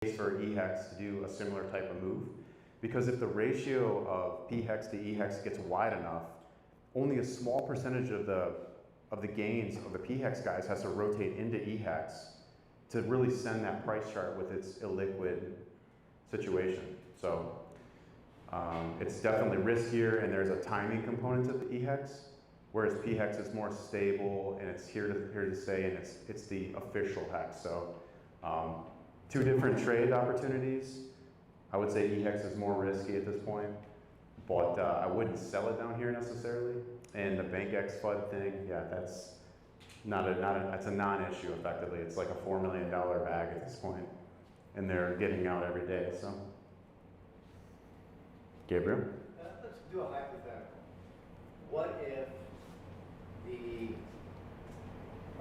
for EHEX to do a similar type of move, because if the ratio of PHEX to EHEX gets wide enough, only a small percentage of the gains of the PHEX guys has to rotate into EHEX to really send that price chart with its illiquid situation. So it's definitely riskier, and there's a timing component to the EHEX, whereas PHEX is more stable and it's here to stay, and it's the official hex. So two different trade opportunities. I would say EHEX is more risky at this point, but I wouldn't sell it down here necessarily. And the BankX FUD thing, yeah, that's that's a non-issue effectively. It's like a $4 million bag at this point, and they're getting out every day. So, Gabriel? Let's do a hypothetical. What if the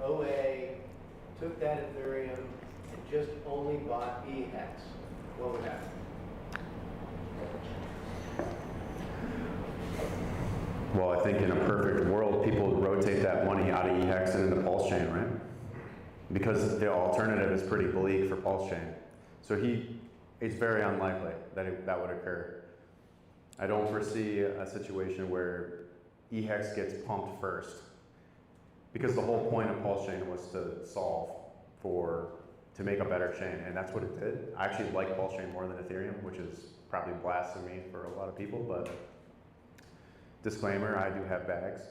OA took that Ethereum and just only bought EHEX? What would happen? Well, I think in a perfect world, people would rotate that money out of EHEX and into PulseChain, right? Because the alternative is pretty bleak for PulseChain. So it's very unlikely that that would occur. I don't foresee a situation where EHEX gets pumped first, because the whole point of PulseChain was to to make a better chain, and that's what it did. I actually like PulseChain more than Ethereum, which is probably blasphemy for a lot of people, but disclaimer, I do have bags,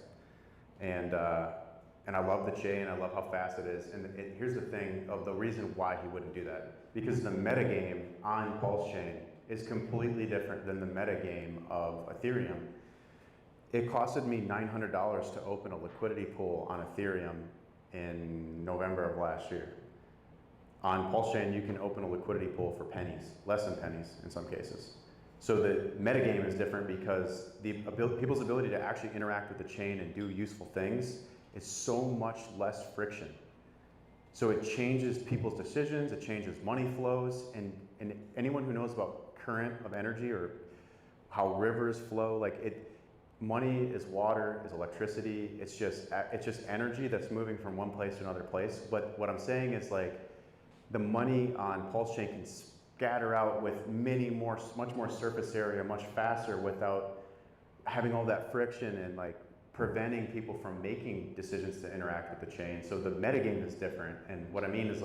and I love the chain, I love how fast it is, and here's the thing of the reason why he wouldn't do that, because the metagame on PulseChain is completely different than the metagame of Ethereum. It costed me $900 to open a liquidity pool on Ethereum in November of last year. On PulseChain, you can open a liquidity pool for pennies, less than pennies in some cases. So the metagame is different because people's ability to actually interact with the chain and do useful things is so much less friction. So it changes people's decisions, it changes money flows, and anyone who knows about current of energy or how rivers flow, money is water, is electricity, it's just energy that's moving from one place to another place. But what I'm saying is, like, the money on PulseChain can scatter out with much more surface area, much faster, without having all that friction and preventing people from making decisions to interact with the chain. So the metagame is different. And what I mean is,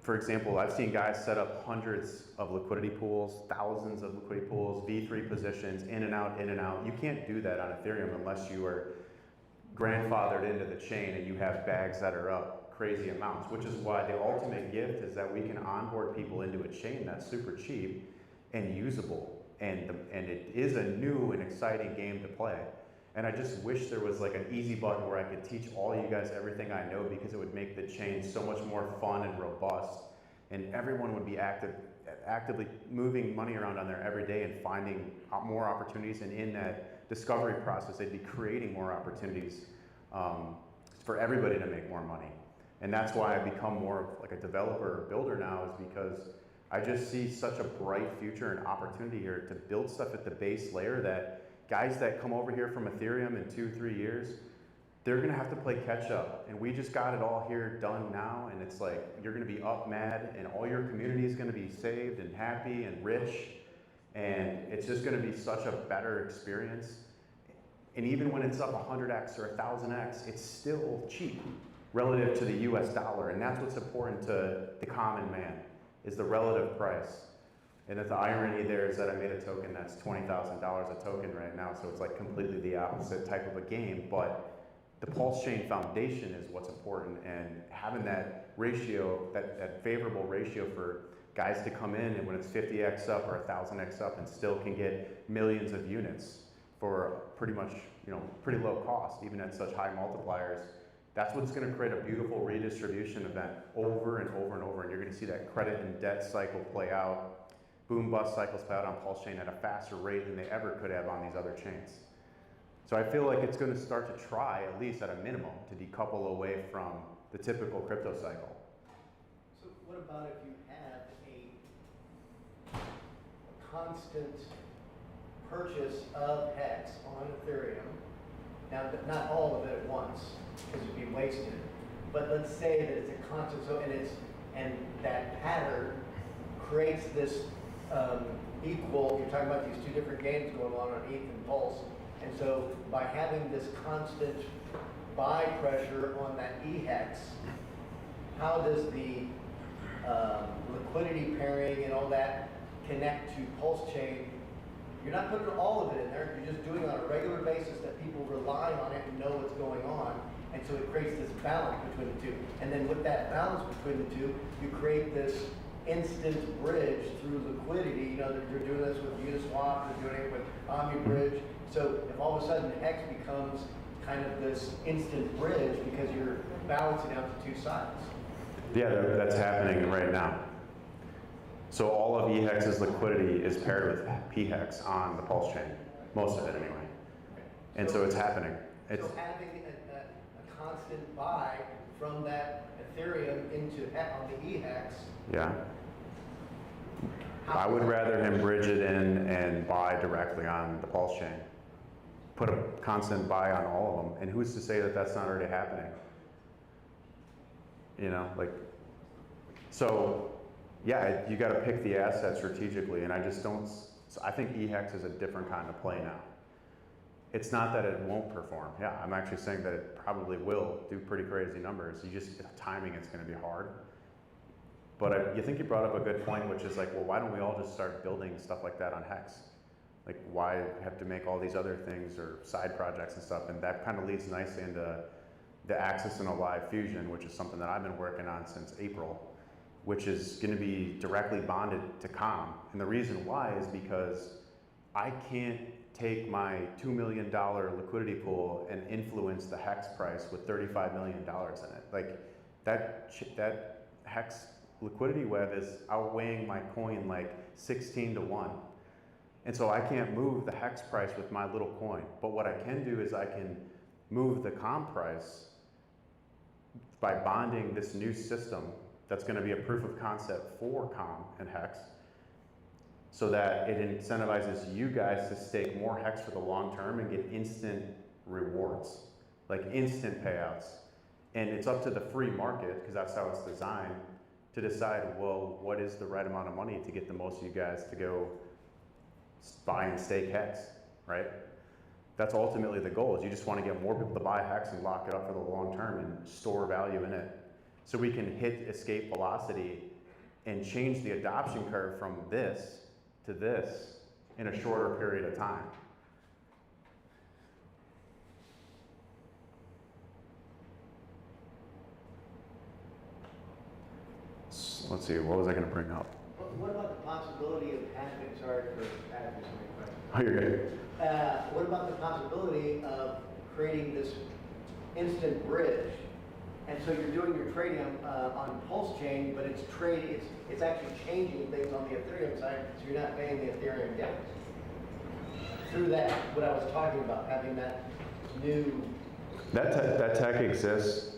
for example, I've seen guys set up hundreds of liquidity pools, thousands of liquidity pools, V3 positions, in and out, in and out. You can't do that on Ethereum unless you are grandfathered into the chain and you have bags that are up crazy amounts, which is why the ultimate gift is that we can onboard people into a chain that's super cheap and usable. And it is a new and exciting game to play. And I just wish there was an easy button where I could teach all you guys everything I know, because it would make the chain so much more fun and robust, and everyone would be actively moving money around on there every day and finding more opportunities. And in that discovery process, they'd be creating more opportunities for everybody to make more money. And that's why I become more of a developer or builder now, is because I just see such a bright future and opportunity here to build stuff at the base layer that guys that come over here from Ethereum in 2-3 years, they're gonna have to play catch up. And we just got it all here done now, and it's you're gonna be up mad, and all your community is gonna be saved and happy and rich, and it's just gonna be such a better experience. And even when it's up 100x or 1000x, it's still cheap relative to the US dollar, and that's what's important to the common man, is the relative price. And the irony there is that I made a token that's $20,000 a token right now, so it's completely the opposite type of a game. But the PulseChain foundation is what's important, and having that ratio, that favorable ratio for guys to come in, and when it's 50x up or 1000x up, and still can get millions of units for pretty much, pretty low cost, even at such high multipliers. That's what's going to create a beautiful redistribution event over and over and over, and you're going to see that credit and debt cycle play out, boom bust cycles play out on PulseChain at a faster rate than they ever could have on these other chains. So I feel like it's going to start to try, at least at a minimum, to decouple away from the typical crypto cycle. So what about if you have a constant purchase of HEX on Ethereum? Now, not all of it at once, because it'd be wasted. But let's say that it's a constant, and And that pattern creates this equal, you're talking about these two different games going on ETH and Pulse. And so by having this constant buy pressure on that E-hex, how does the liquidity pairing and all that connect to PulseChain? You're not putting all of it in there, you're just doing it on a regular basis that people rely on it and know what's going on. And so it creates this balance between the two. And then with that balance between the two, you create this instant bridge through liquidity. You know, they're doing this with Uniswap, they're doing it with OmniBridge. So if all of a sudden Hex becomes kind of this instant bridge because you're balancing out the two sides. Yeah, that's happening right now. So all of eHex's liquidity is paired with pHex on the PulseChain, most of it anyway. And so it's happening. So having a constant buy from that Ethereum into on the eHex. Yeah. I would rather him bridge it in and buy directly on the PulseChain. Put a constant buy on all of them. And who's to say that that's not already happening? You know, like, so yeah, you got to pick the asset strategically, and I just don't. So I think eHex is a different kind of play now. It's not that it won't perform. Yeah, I'm actually saying that it probably will do pretty crazy numbers. You just timing, it's going to be hard. But you think you brought up a good point, which is like, well, why don't we all just start building stuff like that on Hex? Like, why have to make all these other things or side projects and stuff? And that kind of leads nicely into the Axis and Alive fusion, which is something that I've been working on since April, which is going to be directly bonded to COM. And the reason why is because I can't take my $2 million liquidity pool and influence the Hex price with $35 million in it. Like that Hex liquidity web is outweighing my coin like 16 to 1. And so I can't move the Hex price with my little coin. But what I can do is I can move the COM price by bonding this new system that's going to be a proof of concept for COM and Hex, so that it incentivizes you guys to stake more Hex for the long term and get instant rewards, like instant payouts. And it's up to the free market, because that's how it's designed, to decide, well, what is the right amount of money to get the most of you guys to go buy and stake Hex, right? That's ultimately the goal, is you just want to get more people to buy Hex and lock it up for the long term and store value in it. So we can hit escape velocity and change the adoption curve from this to this in a shorter period of time. Let's see, what was I going to bring up? What about the possibility of having, sorry for asking so many questions. Oh, you're good. What about the possibility of creating this instant bridge? And so you're doing your trading on PulseChain, but it's actually changing things on the Ethereum side, so you're not paying the Ethereum gas. Through that, what I was talking about, having that new... That tech exists,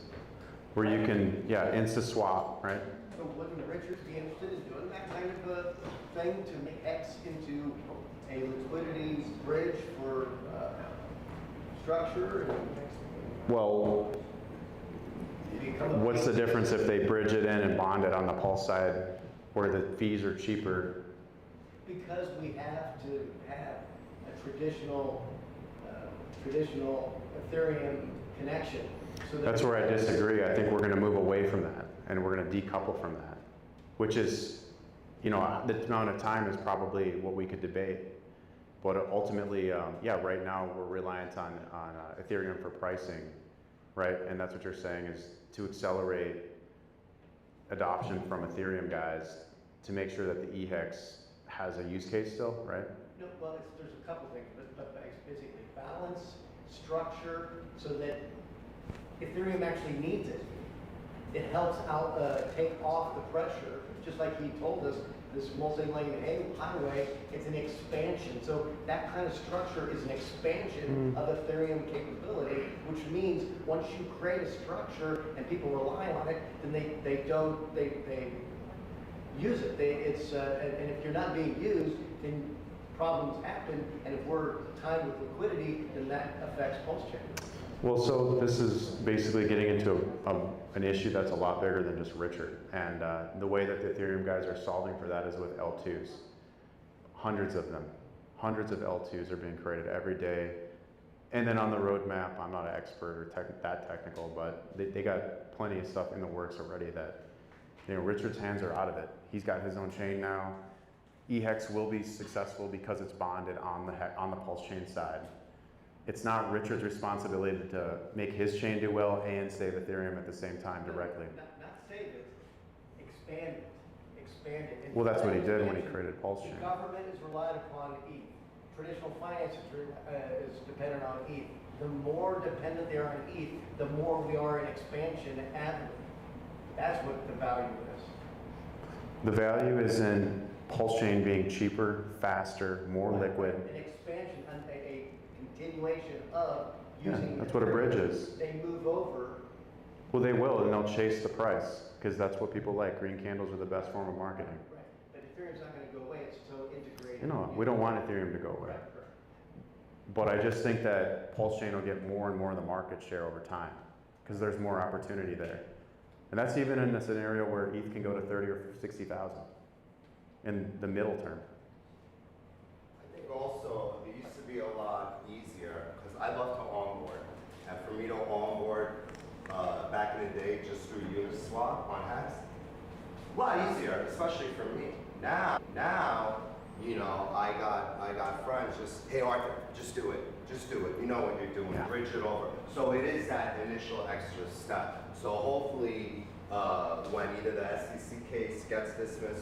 where you can, yeah, insta-swap, right? So wouldn't Richard be interested in doing that kind of a thing to make X into a liquidity bridge for structure? Well, what's the difference if they bridge it in and bond it on the Pulse side, where the fees are cheaper? Because we have to have a traditional Ethereum connection. So that's where I disagree. I think we're going to move away from that, and we're going to decouple from that, which is, you know, the amount of time is probably what we could debate. But ultimately, yeah, right now we're reliant on Ethereum for pricing, right? And that's what you're saying, is to accelerate adoption from Ethereum guys to make sure that the eHex has a use case still, right? No, well, there's a couple things, but basically balance, structure, so that Ethereum actually needs it. It helps out take off the pressure, just like he told us, this multi-lane highway, it's an expansion. So that kind of structure is an expansion of Ethereum capability, which means once you create a structure and people rely on it, then they use it. And if you're not being used, then problems happen. And if we're tied with liquidity, then that affects PulseChain. Well, so this is basically getting into an issue that's a lot bigger than just Richard. And the way that the Ethereum guys are solving for that is with L2s. Hundreds of them. Hundreds of L2s are being created every day. And then on the roadmap, I'm not an expert or that technical, but they got plenty of stuff in the works already that, you know, Richard's hands are out of it. He's got his own chain now. eHex will be successful because it's bonded on the PulseChain side. It's not Richard's responsibility to make his chain do well and save Ethereum at the same time directly. Not save it, expand it. Expand it. And Well, that's what he did when he expansion, created the PulseChain. government is relied upon ETH. Traditional finance is dependent on ETH. The more dependent they are on ETH, the more we are in expansion avenue. That's what the value is. The value is in PulseChain being cheaper, faster, more liquid. An expansion, a continuation of Yeah, using. that's what a bridge is. They move over. Well, they will, and they'll chase the price because that's what people like. Green candles are the best form of marketing. Right. But Ethereum's not going to go away. It's so integrated. You know, we don't want Ethereum to go away. Right. But I just think that PulseChain will get more and more of the market share over time because there's more opportunity there. And that's even in a scenario where ETH can go to 30 or 60,000 in the middle term. I think also it used to be a lot easier because I love to onboard. And for me to onboard back in the day just through Uniswap on Hex, a lot easier, especially for me. Now, you know, I got friends just, hey Arthur, just do it. Just do it. You know what you're doing. Yeah. Bridge it over. So it is that initial extra step. So hopefully when either the SEC case gets dismissed